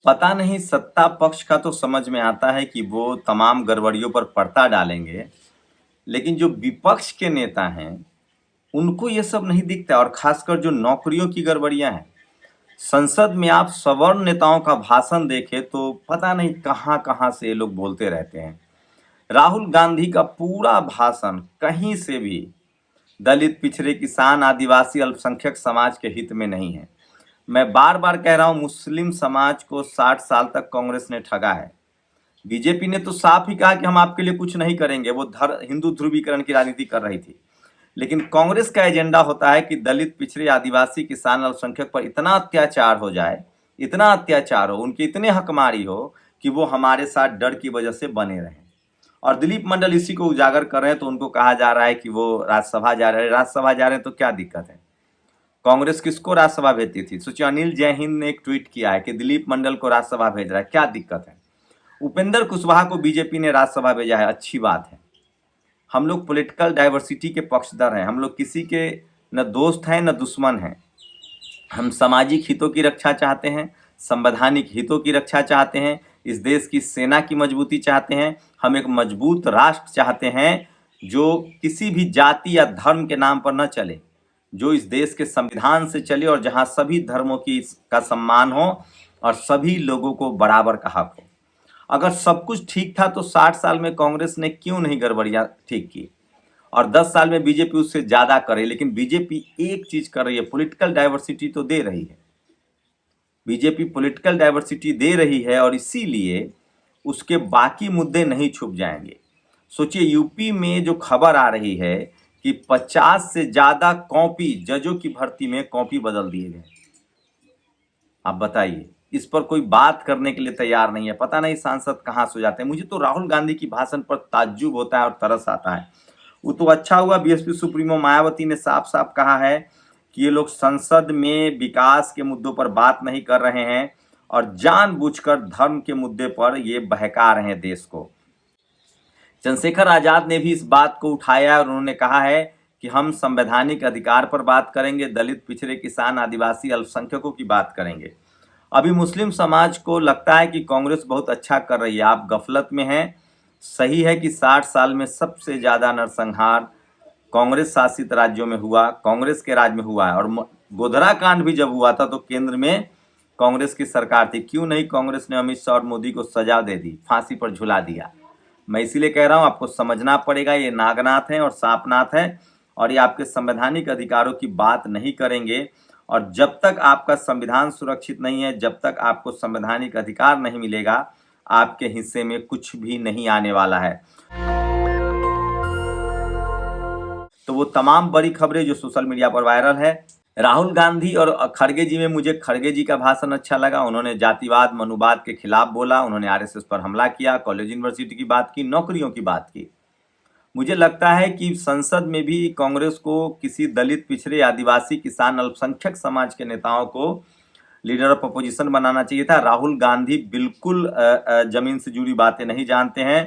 पता नहीं, सत्ता पक्ष का तो समझ में आता है कि वो तमाम गड़बड़ियों पर पर्दा डालेंगे, लेकिन जो विपक्ष के नेता हैं उनको ये सब नहीं दिखता, और खासकर जो नौकरियों की गड़बड़ियां हैं। संसद में आप सवर्ण नेताओं का भाषण देखें तो पता नहीं कहां कहां से ये लोग बोलते रहते हैं। राहुल गांधी का पूरा भाषण कहीं से भी दलित, पिछड़े, किसान, आदिवासी, अल्पसंख्यक समाज के हित में नहीं है। मैं बार बार कह रहा हूं, मुस्लिम समाज को 60 साल तक कांग्रेस ने ठगा है। बीजेपी ने तो साफ ही कहा कि हम आपके लिए कुछ नहीं करेंगे, वो हिंदू ध्रुवीकरण की राजनीति कर रही थी। लेकिन कांग्रेस का एजेंडा होता है कि दलित, पिछड़े, आदिवासी, किसान, अल्पसंख्यक पर इतना अत्याचार हो जाए, इतना अत्याचार हो, उनके इतने हकमारी हो कि वो हमारे साथ डर की वजह से बने रहें। और दिलीप मंडल इसी को उजागर कर रहे हैं, तो उनको कहा जा रहा है कि वो राज्यसभा जा रहे हैं। राज्यसभा जा रहे हैं तो क्या दिक्कत है? कांग्रेस किसको राज्यसभा भेजती थी? सोचिए, अनिल जयहिंद ने एक ट्वीट किया है कि दिलीप मंडल को राज्यसभा भेज रहा है, क्या दिक्कत है? उपेंद्र कुशवाहा को बीजेपी ने राज्यसभा भेजा है, अच्छी बात है। हम लोग पॉलिटिकल डाइवर्सिटी के पक्षधर हैं, हम लोग किसी के न दोस्त हैं न दुश्मन हैं। हम सामाजिक हितों की रक्षा चाहते हैं, संवैधानिक हितों की रक्षा चाहते हैं, इस देश की सेना की मजबूती चाहते हैं। हम एक मजबूत राष्ट्र चाहते हैं जो किसी भी जाति या धर्म के नाम पर न चले, जो इस देश के संविधान से चले और जहां सभी धर्मों का सम्मान हो और सभी लोगों को बराबर का हक हो। अगर सब कुछ ठीक था तो 60 साल में कांग्रेस ने क्यों नहीं गड़बड़ियां ठीक की, और 10 साल में बीजेपी उससे ज्यादा करे। लेकिन बीजेपी एक चीज कर रही है, पॉलिटिकल डाइवर्सिटी तो दे रही है। बीजेपी पॉलिटिकल डाइवर्सिटी दे रही है और इसीलिए उसके बाकी मुद्दे नहीं छुप जाएंगे। सोचिए, यूपी में जो खबर आ रही है कि 50 से ज्यादा कॉपी, जजों की भर्ती में कॉपी बदल दिए गए। आप बताइए, इस पर कोई बात करने के लिए तैयार नहीं है। पता नहीं सांसद कहाँ सो जाते हैं। मुझे तो राहुल गांधी की भाषण पर ताज्जुब होता है और तरस आता है। वो तो अच्छा हुआ बीएसपी सुप्रीमो मायावती ने साफ साफ कहा है कि ये लोग संसद में विकास के मुद्दों पर बात नहीं कर रहे हैं और जानबूझकर धर्म के मुद्दे पर ये बहका रहे हैं देश को। चंद्रशेखर आजाद ने भी इस बात को उठाया और उन्होंने कहा है कि हम संवैधानिक अधिकार पर बात करेंगे, दलित, पिछड़े, किसान, आदिवासी, अल्पसंख्यकों की बात करेंगे। अभी मुस्लिम समाज को लगता है कि कांग्रेस बहुत अच्छा कर रही है। आप गफलत में हैं। सही है कि 60 साल में सबसे ज्यादा नरसंहार कांग्रेस शासित राज्यों में हुआ, कांग्रेस के राज में हुआ है। और गोधरा कांड भी जब हुआ था तो केंद्र में कांग्रेस की सरकार थी। क्यों नहीं कांग्रेस ने अमित शाह और मोदी को सजा दे दी, फांसी पर झुला दिया? मैं इसीलिए कह रहा हूं, आपको समझना पड़ेगा, ये नागनाथ हैं और सांपनाथ हैं, और ये आपके संवैधानिक अधिकारों की बात नहीं करेंगे। और जब तक आपका संविधान सुरक्षित नहीं है, जब तक आपको संवैधानिक अधिकार नहीं मिलेगा, आपके हिस्से में कुछ भी नहीं आने वाला है। तो वो तमाम बड़ी खबरें जो सोशल मीडिया पर वायरल है, राहुल गांधी और खड़गे जी में मुझे खड़गे जी का भाषण अच्छा लगा। उन्होंने जातिवाद, मनुवाद के खिलाफ बोला, उन्होंने आरएसएस पर हमला किया, कॉलेज यूनिवर्सिटी की बात की, नौकरियों की बात की। मुझे लगता है कि संसद में भी कांग्रेस को किसी दलित, पिछड़े, आदिवासी, किसान, अल्पसंख्यक समाज के नेताओं को लीडर ऑफ अपोजिशन बनाना चाहिए था। राहुल गांधी बिल्कुल जमीन से जुड़ी बातें नहीं जानते हैं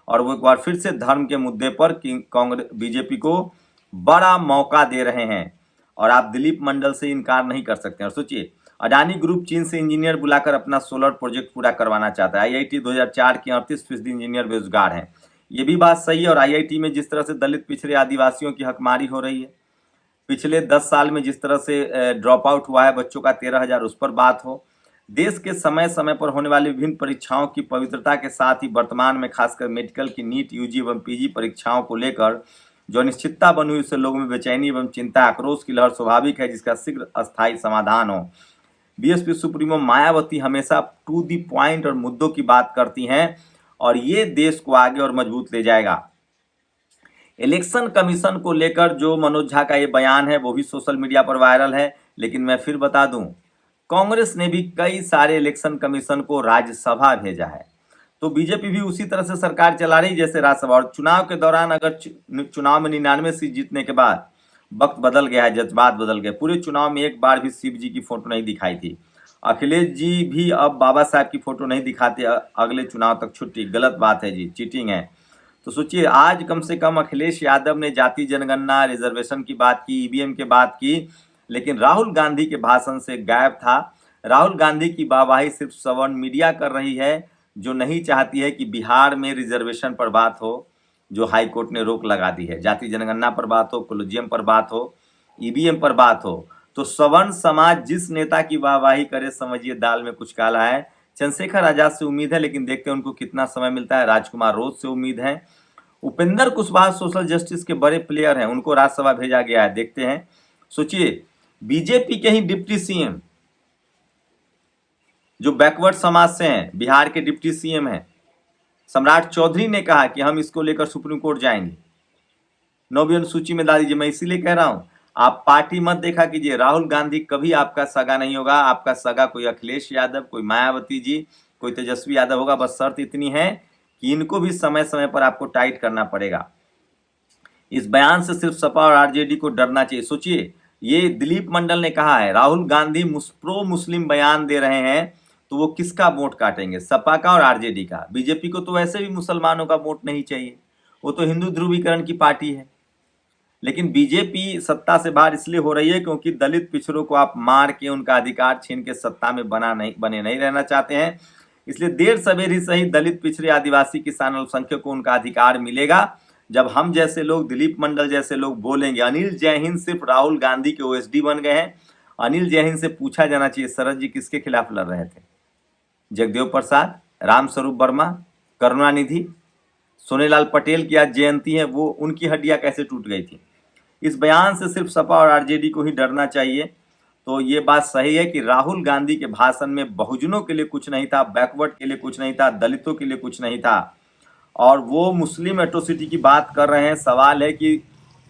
और वो एक बार फिर से धर्म के मुद्दे पर कांग्रेस, बीजेपी को बड़ा मौका दे रहे हैं और आप दिलीप मंडल से इनकार नहीं कर सकते। और सोचिए, अडानी ग्रुप चीन से इंजीनियर बुलाकर अपना सोलर प्रोजेक्ट पूरा करवाना चाहता है। आईआईटी 2004 के 38% इंजीनियर बेरोजगार हैं। ये भी बात सही है। और आईआईटी में जिस तरह से दलित, पिछड़े, आदिवासियों की हकमारी हो रही है, पिछले 10 साल में जिस तरह से ड्रॉप आउट हुआ है बच्चों का 13,000, उस पर बात हो। देश के समय समय पर होने वाली विभिन्न परीक्षाओं की पवित्रता के साथ ही वर्तमान में खासकर मेडिकल की नीट, यूजी एवं पीजी परीक्षाओं को लेकर जो अनिश्चितता बनी हुई, उससे लोगों में बेचैनी एवं चिंता, आक्रोश की लहर स्वाभाविक है, जिसका शीघ्र अस्थायी समाधान हो। बीएसपी सुप्रीमो मायावती हमेशा टू दी पॉइंट और मुद्दों की बात करती हैं और ये देश को आगे और मजबूत ले जाएगा। इलेक्शन कमीशन को लेकर जो मनोज झा का ये बयान है वो भी सोशल मीडिया पर वायरल है। लेकिन मैं फिर बता दूं, कांग्रेस ने भी कई सारे इलेक्शन कमीशन को राज्यसभा भेजा है। तो बीजेपी भी उसी तरह से सरकार चला रही जैसे राज्यसभा। और चुनाव के दौरान अगर चुनाव में 99 सीट जीतने के बाद वक्त बदल गया है, जज्बात बदल गए। पूरे चुनाव में एक बार भी शिव जी की फोटो नहीं दिखाई थी। अखिलेश जी भी अब बाबा साहब की फोटो नहीं दिखाते, अगले चुनाव तक छुट्टी। गलत बात है जी, चीटिंग है। तो सोचिए, आज कम से कम अखिलेश यादव ने जाति जनगणना, रिजर्वेशन की बात की, ईवीएम की बात की, लेकिन राहुल गांधी के भाषण से गायब था। राहुल गांधी की वाहवाही सिर्फ सवर्ण मीडिया कर रही है, जो नहीं चाहती है कि बिहार में रिजर्वेशन पर बात हो, जो हाई कोर्ट ने रोक लगा दी है। जाति जनगणना पर बात हो, कोलिजियम पर बात हो, ईवीएम पर बात हो, तो सवर्ण समाज जिस नेता की वाहवाही करे, समझिए दाल में कुछ काला है। चंद्रशेखर आजाद से उम्मीद है, लेकिन देखते हैं उनको कितना समय मिलता है। राजकुमार रोज से उम्मीद है। उपेंद्र कुशवाहा सोशल जस्टिस के बड़े प्लेयर हैं, उनको राज्यसभा भेजा गया है, देखते हैं। सोचिए, बीजेपी के ही डिप्टी सीएम जो बैकवर्ड समाज से हैं, बिहार के डिप्टी सीएम हैं, सम्राट चौधरी ने कहा कि हम इसको लेकर सुप्रीम कोर्ट जाएंगे, 9वीं अनुसूची में डाल दीजिए। मैं इसीलिए कह रहा हूं, आप पार्टी मत देखा कीजिए। राहुल गांधी कभी आपका सगा नहीं होगा। आपका सगा कोई अखिलेश यादव, कोई मायावती जी, कोई तेजस्वी यादव होगा। बस शर्त इतनी है कि इनको भी समय समय पर आपको टाइट करना पड़ेगा। इस बयान से सिर्फ सपा और आरजेडी को डरना चाहिए। सोचिए, ये दिलीप मंडल ने कहा है, राहुल गांधी प्रो मुस्लिम बयान दे रहे हैं, तो वो किसका वोट काटेंगे? सपा का और आरजेडी का। बीजेपी को तो वैसे भी मुसलमानों का वोट नहीं चाहिए, वो तो हिंदू ध्रुवीकरण की पार्टी है। लेकिन बीजेपी सत्ता से बाहर इसलिए हो रही है क्योंकि दलित पिछड़ों को आप मार के उनका अधिकार छीन के सत्ता में बने नहीं रहना चाहते हैं। इसलिए देर सवेर ही सही दलित, पिछड़े, आदिवासी, किसान, अल्पसंख्यक को उनका अधिकार मिलेगा जब हम जैसे लोग, दिलीप मंडल जैसे लोग बोलेंगे। अनिल जैहिंद सिर्फ राहुल गांधी के ओएसडी बन गए हैं। अनिल जैहिंद से पूछा जाना चाहिए, शरद जी किसके खिलाफ लड़ रहे थे? जगदेव प्रसाद, रामस्वरूप वर्मा, करुणानिधि, सोनेलाल पटेल की आज जयंती है, वो उनकी हड्डियां कैसे टूट गई थी? इस बयान से सिर्फ सपा और आरजेडी को ही डरना चाहिए। तो ये बात सही है कि राहुल गांधी के भाषण में बहुजनों के लिए कुछ नहीं था, बैकवर्ड के लिए कुछ नहीं था, दलितों के लिए कुछ नहीं था, और वो मुस्लिम एट्रोसिटी की बात कर रहे हैं। सवाल है कि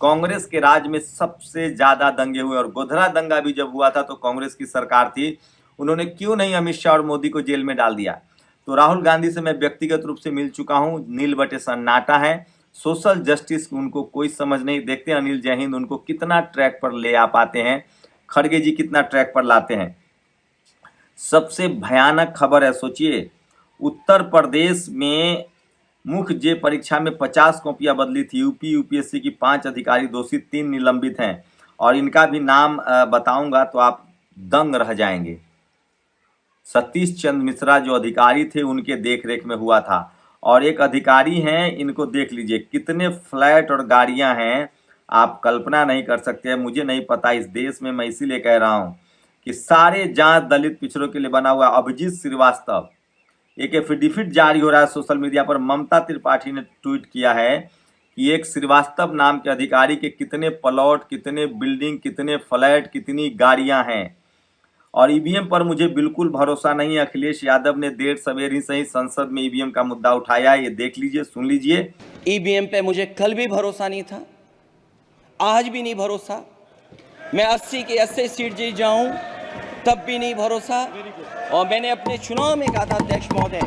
कांग्रेस के राज में सबसे ज्यादा दंगे हुए, और गोधरा दंगा भी जब हुआ था तो कांग्रेस की सरकार थी, उन्होंने क्यों नहीं अमित शाह और मोदी को जेल में डाल दिया? तो राहुल गांधी से मैं व्यक्तिगत रूप से मिल चुका हूं, नील बटे सन्नाटा है। सोशल जस्टिस उनको कोई समझ नहीं। देखते हैं अनिल जैहिंद उनको कितना ट्रैक पर ले आ पाते हैं, खड़गे जी कितना ट्रैक पर लाते हैं। सबसे भयानक खबर है, सोचिए, उत्तर प्रदेश में मुख्य जे परीक्षा में 50 कॉपियां बदली थी। यूपी यूपीएससी की 5 अधिकारी दोषी, 3 निलंबित हैं, और इनका भी नाम बताऊंगा तो आप दंग रह जाएंगे। सतीश चंद्र मिश्रा जो अधिकारी थे, उनके देखरेख में हुआ था। और एक अधिकारी हैं, इनको देख लीजिए कितने फ्लैट और गाड़ियां हैं, आप कल्पना नहीं कर सकते। मुझे नहीं पता इस देश में, मैं इसीलिए कह रहा हूं कि सारे जांच दलित पिछड़ों के लिए बना हुआ। अभिजीत श्रीवास्तव, एक एफिडेविट जारी हो रहा है सोशल मीडिया पर। ममता त्रिपाठी ने ट्वीट किया है कि एक श्रीवास्तव नाम के अधिकारी के कितने प्लॉट, कितने बिल्डिंग, कितने फ्लैट, कितनी गाड़ियां हैं। और ईवीएम पर मुझे बिल्कुल भरोसा नहीं है। अखिलेश यादव ने देर सवेर ही सही संसद में ईवीएम का मुद्दा उठाया, ये देख लीजिए, सुन लीजिए। ईवीएम पे मुझे कल भी भरोसा नहीं था, आज भी नहीं भरोसा। मैं 80 की 80 सीट जीत जाऊं तब भी नहीं भरोसा। और मैंने अपने चुनाव में कहा था, अध्यक्ष महोदय,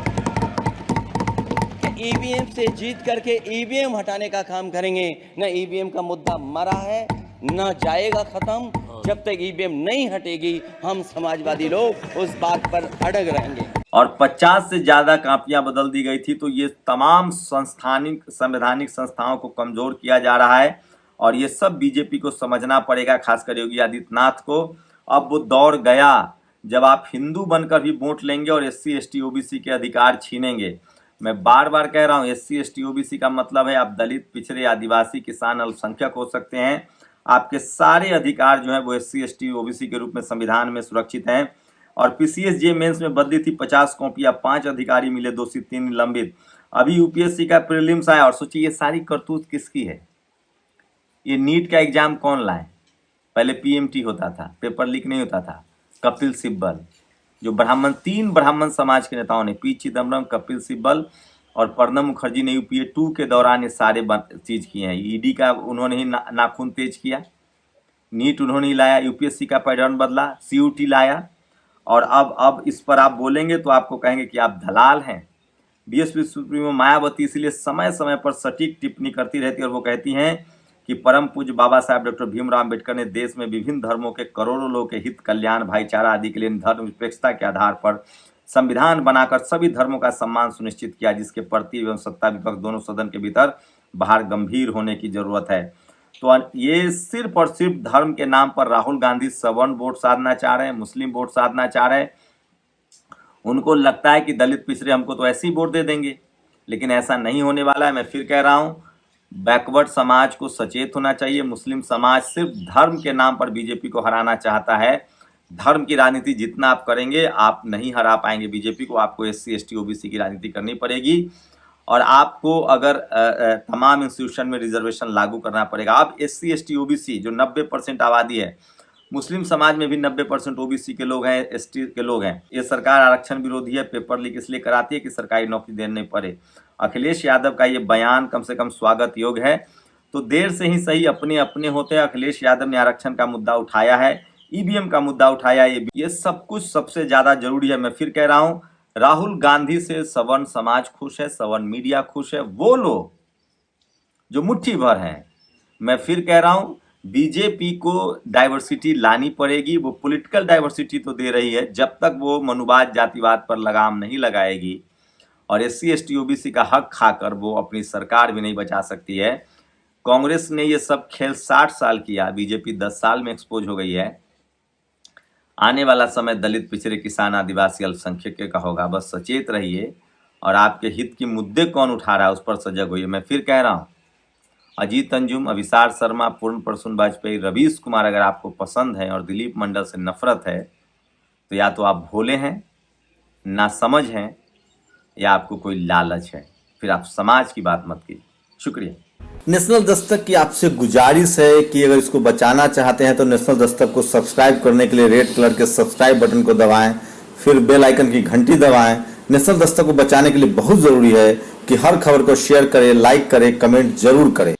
कि ईवीएम से जीत करके ईवीएम हटाने का काम करेंगे। न ईवीएम का मुद्दा मरा है, न जाएगा खत्म। जब तक ईवीएम नहीं हटेगी, हम समाजवादी लोग उस बात पर अड़ग रहेंगे। और 50 से ज्यादा कापियां बदल दी गई थी। तो ये तमाम संवैधानिक संस्थाओं को कमजोर किया जा रहा है, और ये सब बीजेपी को समझना पड़ेगा, खासकर योगी आदित्यनाथ को। अब वो दौर गया जब आप हिंदू बनकर भी वोट लेंगे और एससी एसटी ओबीसी के अधिकार छीनेंगे। मैं बार बार कह रहा हूं, एससी एसटी ओबीसी का मतलब है आप दलित, पिछड़े, आदिवासी, किसान, अल्पसंख्यक हो सकते हैं। आपके सारे अधिकार जो है वो एससी एसटी ओबीसी के रूप में संविधान में सुरक्षित हैं। और पीसीएस जे मेंस में बदली थी 50 कॉपियां, 5 अधिकारी मिले दोषी, 3 निलंबित। अभी यूपीएससी का प्रीलिम्स आया, और सोचिए ये सारी करतूत किसकी है? ये नीट का एग्जाम कौन लाए? पहले पीएमटी होता था, पेपर लीक नहीं होता था। कपिल सिब्बल, जो ब्राह्मण, 3 ब्राह्मण समाज के नेताओं ने, पी चिदम्बरम, कपिल सिब्बल और प्रणब मुखर्जी ने यूपीए 2 के दौरान ये सारे चीज किए हैं। ईडी का उन्होंने ही नाखून तेज किया, नीट उन्होंने ही लाया, यूपीएससी का पैटर्न बदला, सीयूटी लाया। और अब इस पर आप बोलेंगे तो आपको कहेंगे कि आप दलाल हैं। बीएसपी सुप्रीमो मायावती इसलिए समय समय पर सटीक टिप्पणी करती रहती है, और वो कहती हैं कि परम पूज्य बाबा साहब डॉक्टर भीमराव अम्बेडकर ने देश में विभिन्न धर्मों के करोड़ों लोगों के हित, कल्याण, भाईचारा आदि के लिए धर्मनिरपेक्षता के आधार पर संविधान बनाकर सभी धर्मों का सम्मान सुनिश्चित किया, जिसके प्रति एवं सत्ता विपक्ष दोनों सदन के भीतर बाहर गंभीर होने की जरूरत है। तो ये सिर्फ और सिर्फ धर्म के नाम पर राहुल गांधी सवर्ण वोट साधना चाह रहे हैं, मुस्लिम वोट साधना चाह रहे हैं। उनको लगता है कि दलित पिछड़े हमको तो ऐसे ही वोट दे देंगे, लेकिन ऐसा नहीं होने वाला है। मैं फिर कह रहा हूँ, बैकवर्ड समाज को सचेत होना चाहिए। मुस्लिम समाज सिर्फ धर्म के नाम पर बीजेपी को हराना चाहता है। धर्म की राजनीति जितना आप करेंगे, आप नहीं हरा पाएंगे बीजेपी को। आपको SC ST OBC की राजनीति करनी पड़ेगी, और आपको अगर तमाम इंस्टीट्यूशन में रिजर्वेशन लागू करना पड़ेगा। अब SC ST OBC जो 90% आबादी है, मुस्लिम समाज में भी 90% OBC के लोग हैं, ST के लोग हैं। ये सरकार आरक्षण विरोधी है, पेपर लीक इसलिए कराती है कि सरकारी नौकरी देने पड़े। अखिलेश यादव का ये बयान कम से कम स्वागत योग्य है। तो देर से ही सही अपने अपने होते हैं। अखिलेश यादव ने आरक्षण का मुद्दा उठाया है, EVM का मुद्दा उठाया है, ये सब कुछ सबसे ज्यादा जरूरी है। मैं फिर कह रहा हूँ, राहुल गांधी से सवर्ण समाज खुश है, सवर्ण मीडिया खुश है, वो लोग जो मुट्ठी भर हैं। मैं फिर कह रहा हूँ, बीजेपी को डाइवर्सिटी लानी पड़ेगी। वो पॉलिटिकल डाइवर्सिटी तो दे रही है, जब तक वो मनुवाद जातिवाद पर लगाम नहीं लगाएगी और SC ST OBC का हक खाकर वो अपनी सरकार भी नहीं बचा सकती है। कांग्रेस ने ये सब खेल 60 साल किया, बीजेपी 10 साल में एक्सपोज हो गई है। आने वाला समय दलित, पिछड़े, किसान, आदिवासी, अल्पसंख्यक का होगा। बस सचेत रहिए और आपके हित के मुद्दे कौन उठा रहा है उस पर सजग होइए। मैं फिर कह रहा हूँ, अजीत अंजुम, अभिसार शर्मा, पूर्ण प्रसून वाजपेयी, रवीश कुमार अगर आपको पसंद है और दिलीप मंडल से नफरत है, तो या तो आप भोले हैं, नासमझ हैं, या आपको कोई लालच है। फिर आप समाज की बात मत कीजिए। शुक्रिया। नेशनल दस्तक की आपसे गुजारिश है कि अगर इसको बचाना चाहते हैं तो नेशनल दस्तक को सब्सक्राइब करने के लिए रेड कलर के सब्सक्राइब बटन को दबाएं, फिर बेल आइकन की घंटी दबाएं। नेशनल दस्तक को बचाने के लिए बहुत जरूरी है कि हर खबर को शेयर करें, लाइक करें, कमेंट जरूर करें।